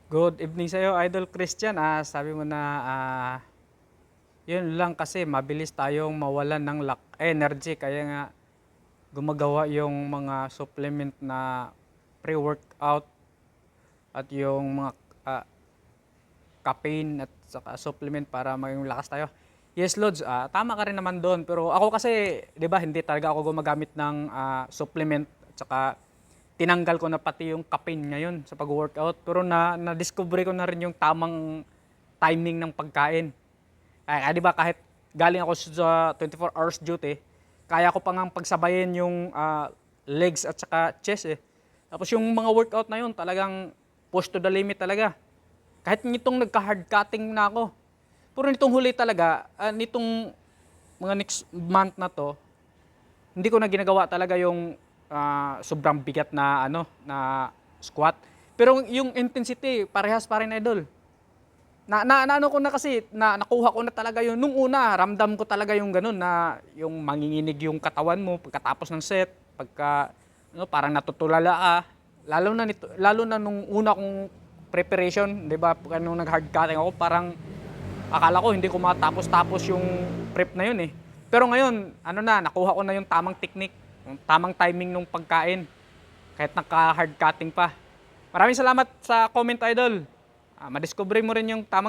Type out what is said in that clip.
Good evening sa'yo, Idol Christian. Sabi mo na yun lang kasi mabilis tayong mawalan ng energy kaya nga gumagawa yung mga supplement na pre-workout at yung mga ah, caffeine at saka supplement para maging lakas tayo. Yes, Lods, tama ka rin naman doon. Pero ako kasi, di ba, hindi talaga ako gumagamit ng supplement at saka tinanggal ko na pati yung caffeine ngayon sa pag-workout. Pero na-discover ko na rin yung tamang timing ng pagkain. Di ba, kahit galing ako sa 24 hours duty, kaya ko pa ngang pagsabayin yung legs at saka chest eh. Tapos yung mga workout na yun, talagang push to the limit talaga. Kahit nitong nagka-hard cutting na ako. Pero nitong huli talaga, nitong mga next month na to, hindi ko na ginagawa talaga yung sobrang bigat na na squat. Pero yung intensity, parehas pa rin, idol. Ano ko na kasi, nakuha ko na talaga yun. Nung una, ramdam ko talaga yung ganun na yung manginginig yung katawan mo pagkatapos ng set, pagka parang natutulala ka. Lalo na nung una kong preparation, 'di ba? Nung nag-hard cutting ako, parang akala ko hindi ko matapos-tapos yung prep na yun eh. Pero ngayon, nakuha ko na yung tamang technique, yung tamang timing ng pagkain, kahit naka-hard cutting pa. Maraming salamat sa comment, idol. Madiscover mo rin yung tamang